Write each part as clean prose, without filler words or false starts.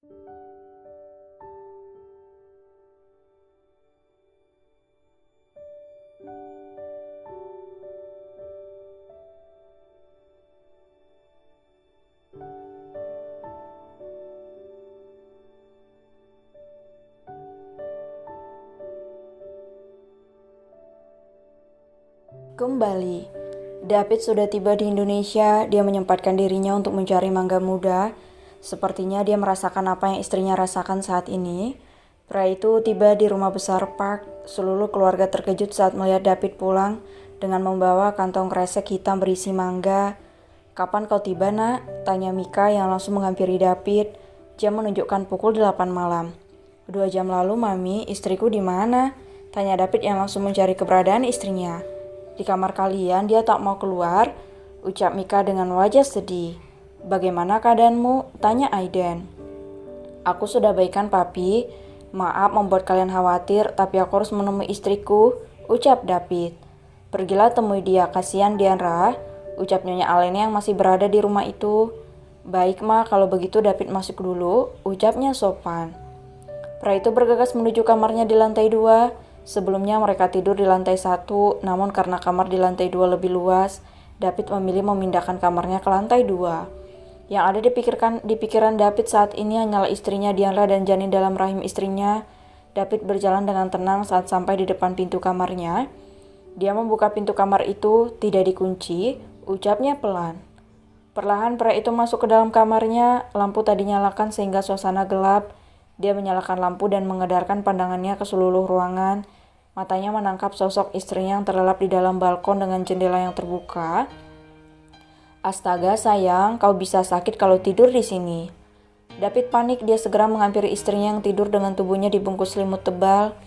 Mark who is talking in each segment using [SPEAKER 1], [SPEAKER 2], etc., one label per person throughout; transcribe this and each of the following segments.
[SPEAKER 1] Kembali, David sudah tiba di Indonesia. Dia menyempatkan dirinya untuk mencari mangga muda. Sepertinya dia merasakan apa yang istrinya rasakan saat ini. Pria itu tiba di rumah besar Park. Seluruh keluarga terkejut saat melihat David pulang dengan membawa kantong kresek hitam berisi mangga. "Kapan kau tiba, nak?" tanya Mika yang langsung menghampiri David. Jam menunjukkan pukul 8 malam. "2 jam lalu, Mami. Istriku di mana?" tanya David yang langsung mencari keberadaan istrinya. "Di kamar kalian, dia tak mau keluar," ucap Mika dengan wajah sedih. "Bagaimana keadaanmu?" tanya Aiden. "Aku sudah baikan, Papi. Maaf membuat kalian khawatir, tapi aku harus menemui istriku," ucap David. "Pergilah temui dia, kasihan Diandra," ucap Nyonya Alena yang masih berada di rumah itu. "Baik, Ma, kalau begitu David masuk dulu," ucapnya sopan. Pria itu bergegas menuju kamarnya di lantai 2. Sebelumnya mereka tidur di lantai 1, namun karena kamar di lantai 2 lebih luas, David memilih memindahkan kamarnya ke lantai 2. Yang ada di pikiran David saat ini hanyalah istrinya Diandra dan janin dalam rahim istrinya. David berjalan dengan tenang saat sampai di depan pintu kamarnya. Dia membuka pintu kamar itu, tidak dikunci, ucapnya pelan. Perlahan pria itu masuk ke dalam kamarnya, lampu tak dinyalakan sehingga suasana gelap. Dia menyalakan lampu dan mengedarkan pandangannya ke seluruh ruangan. Matanya menangkap sosok istrinya yang terlelap di dalam balkon dengan jendela yang terbuka. "Astaga sayang, kau bisa sakit kalau tidur di sini." David panik, dia segera menghampiri istrinya yang tidur dengan tubuhnya dibungkus selimut tebal.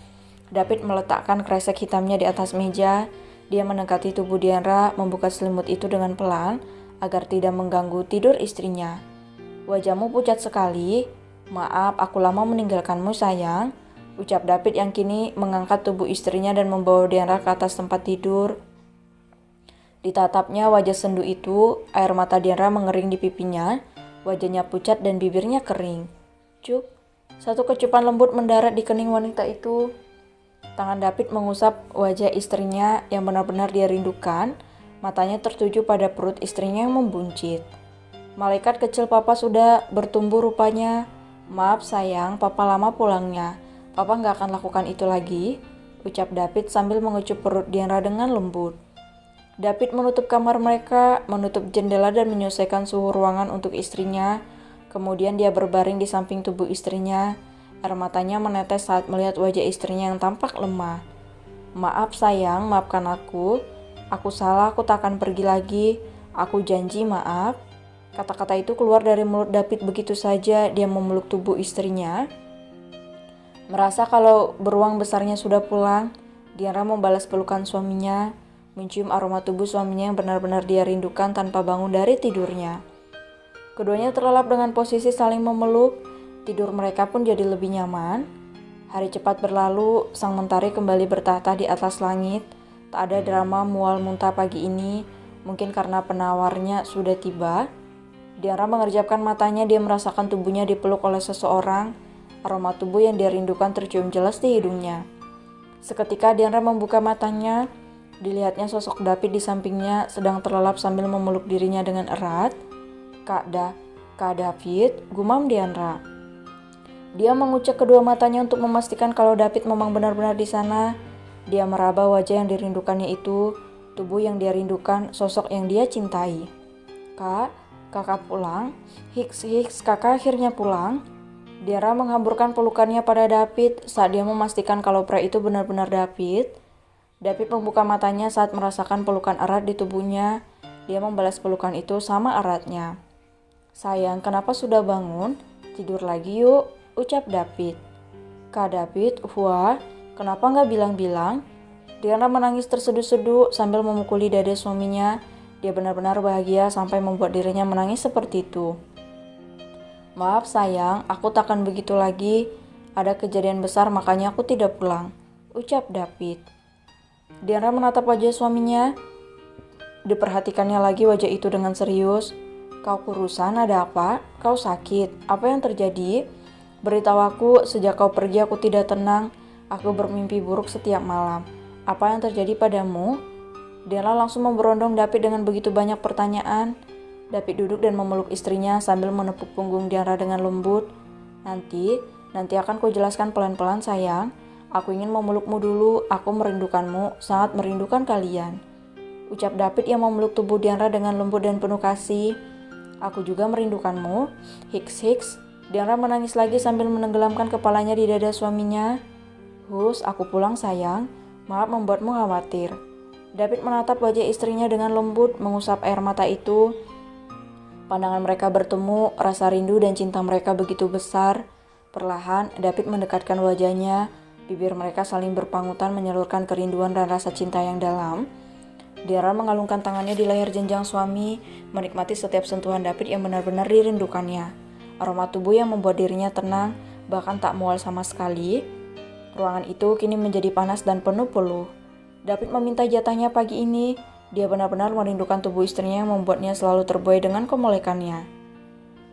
[SPEAKER 1] David meletakkan kresek hitamnya di atas meja. Dia mendekati tubuh Diandra, membuka selimut itu dengan pelan agar tidak mengganggu tidur istrinya. "Wajahmu pucat sekali. Maaf, aku lama meninggalkanmu sayang," ucap David yang kini mengangkat tubuh istrinya dan membawa Diandra ke atas tempat tidur. Ditatapnya wajah sendu itu, air mata Diandra mengering di pipinya, wajahnya pucat dan bibirnya kering. "Cuk," satu kecupan lembut mendarat di kening wanita itu. Tangan David mengusap wajah istrinya yang benar-benar dia rindukan, matanya tertuju pada perut istrinya yang membuncit. "Malaikat kecil papa sudah bertumbuh rupanya. Maaf sayang, papa lama pulangnya. Papa nggak akan lakukan itu lagi," ucap David sambil mengecup perut Diandra dengan lembut. David menutup kamar mereka, menutup jendela dan menyesuaikan suhu ruangan untuk istrinya. Kemudian dia berbaring di samping tubuh istrinya. Air matanya menetes saat melihat wajah istrinya yang tampak lemah. "Maaf sayang, maafkan aku. Aku salah, aku tak akan pergi lagi. Aku janji, maaf." Kata-kata itu keluar dari mulut David begitu saja. Dia memeluk tubuh istrinya. Merasa kalau beruang besarnya sudah pulang, Diandra membalas pelukan suaminya, mencium aroma tubuh suaminya yang benar-benar dia rindukan tanpa bangun dari tidurnya. Keduanya terlelap dengan posisi saling memeluk. Tidur mereka pun jadi lebih nyaman. Hari cepat berlalu, sang mentari kembali bertahta di atas langit. Tak ada drama mual muntah pagi ini, mungkin karena penawarnya sudah tiba. Diandra mengerjapkan matanya, dia merasakan tubuhnya dipeluk oleh seseorang. Aroma tubuh yang dia rindukan tercium jelas di hidungnya. Seketika Diandra membuka matanya, dilihatnya sosok David di sampingnya sedang terlelap sambil memeluk dirinya dengan erat. Kak David," gumam Diandra. Dia mengucek kedua matanya untuk memastikan kalau David memang benar-benar di sana. Dia meraba wajah yang dirindukannya itu, tubuh yang dia rindukan, sosok yang dia cintai. Kakak pulang. Hiks, kakak akhirnya pulang." Diandra menghamburkan pelukannya pada David saat dia memastikan kalau pria itu benar-benar David. David membuka matanya saat merasakan pelukan erat di tubuhnya. Dia membalas pelukan itu sama eratnya. "Sayang, kenapa sudah bangun? Tidur lagi yuk," ucap David. "Kak David, wah, kenapa nggak bilang-bilang?" Diandra menangis terseduh-seduh sambil memukuli dada suaminya. Dia benar-benar bahagia sampai membuat dirinya menangis seperti itu. "Maaf sayang, aku takkan begitu lagi. Ada kejadian besar makanya aku tidak pulang," ucap David. Diandra menatap wajah suaminya. Diperhatikannya lagi wajah itu dengan serius. "Kau kurusan, ada apa? Kau sakit? Apa yang terjadi?" Beritahu aku, sejak kau pergi aku tidak tenang. Aku bermimpi buruk setiap malam. Apa yang terjadi padamu? Dianra langsung memberondong David dengan begitu banyak pertanyaan. David duduk dan memeluk istrinya sambil menepuk punggung Dianra dengan lembut. Nanti akan ku jelaskan pelan-pelan sayang. Aku ingin memelukmu dulu, aku merindukanmu, sangat merindukan kalian. Ucap David yang memeluk tubuh Dianra dengan lembut dan penuh kasih. Aku juga merindukanmu. Hiks hiks. Dianra menangis lagi sambil menenggelamkan kepalanya di dada suaminya. Hus, aku pulang sayang. Maaf membuatmu khawatir. David menatap wajah istrinya dengan lembut, mengusap air mata itu. Pandangan mereka bertemu, rasa rindu dan cinta mereka begitu besar. Perlahan, David mendekatkan wajahnya. Bibir mereka saling berpangutan menyalurkan kerinduan dan rasa cinta yang dalam. Dianra mengalungkan tangannya di leher jenjang suami, menikmati setiap sentuhan David yang benar-benar dirindukannya. Aroma tubuh yang membuat dirinya tenang, bahkan tak mual sama sekali. Ruangan itu kini menjadi panas dan penuh peluh. David meminta jatahnya pagi ini. Dia benar-benar merindukan tubuh istrinya yang membuatnya selalu terbuai dengan kemolekannya.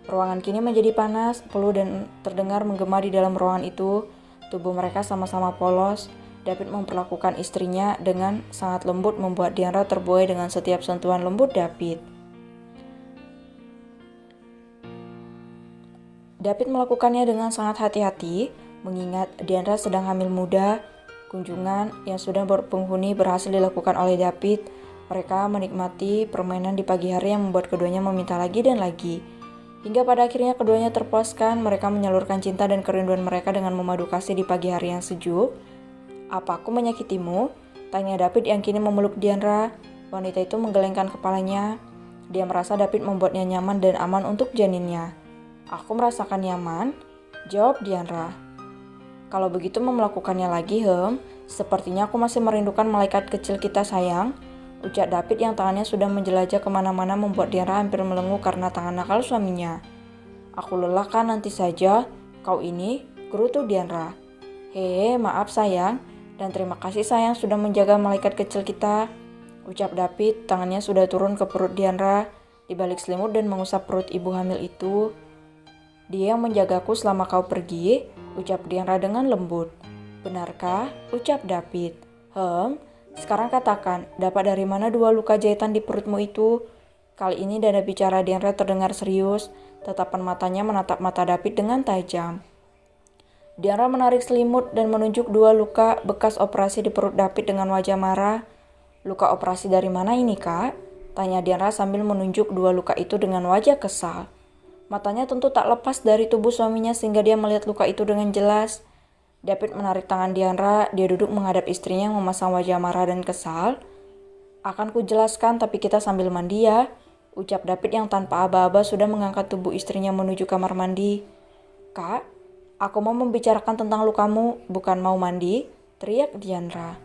[SPEAKER 1] Ruangan kini menjadi panas, peluh dan terdengar menggema di dalam ruangan itu. Tubuh mereka sama-sama polos. David memperlakukan istrinya dengan sangat lembut membuat Dianra terbuai dengan setiap sentuhan lembut David. David melakukannya dengan sangat hati-hati, mengingat Dianra sedang hamil muda. Kunjungan yang sudah berpenghuni berhasil dilakukan oleh David. Mereka menikmati permainan di pagi hari yang membuat keduanya meminta lagi dan lagi. Hingga pada akhirnya keduanya terpuaskan, mereka menyalurkan cinta dan kerinduan mereka dengan memadu kasih di pagi hari yang sejuk. Apa aku menyakitimu? Tanya David yang kini memeluk Dianra. Wanita itu menggelengkan kepalanya. Dia merasa David membuatnya nyaman dan aman untuk janinnya. Aku merasakan nyaman, jawab Dianra. Kalau begitu mau melakukannya lagi, sepertinya aku masih merindukan malaikat kecil kita sayang. Ucap David yang tangannya sudah menjelajah kemana-mana membuat Dianra hampir melenguh karena tangan nakal suaminya. Aku lelah kan, nanti saja. Kau ini, gerutu Dianra. Maaf sayang. Dan terima kasih sayang sudah menjaga malaikat kecil kita. Ucap David, tangannya sudah turun ke perut Dianra, di balik selimut dan mengusap perut ibu hamil itu. Dia yang menjagaku selama kau pergi, ucap Dianra dengan lembut. Benarkah? Ucap David. Sekarang katakan, dapat dari mana 2 luka jahitan di perutmu itu? Kali ini dada bicara Dianra terdengar serius, tatapan matanya menatap mata David dengan tajam. Dianra menarik selimut dan menunjuk 2 luka bekas operasi di perut David dengan wajah marah. Luka operasi dari mana ini, Kak? Tanya Dianra sambil menunjuk 2 luka itu dengan wajah kesal. Matanya tentu tak lepas dari tubuh suaminya sehingga dia melihat luka itu dengan jelas. David menarik tangan Dianra, dia duduk menghadap istrinya yang memasang wajah marah dan kesal. Akan ku jelaskan tapi kita sambil mandi ya, ucap David yang tanpa aba-aba sudah mengangkat tubuh istrinya menuju kamar mandi. Kak, aku mau membicarakan tentang lukamu, bukan mau mandi, teriak Dianra.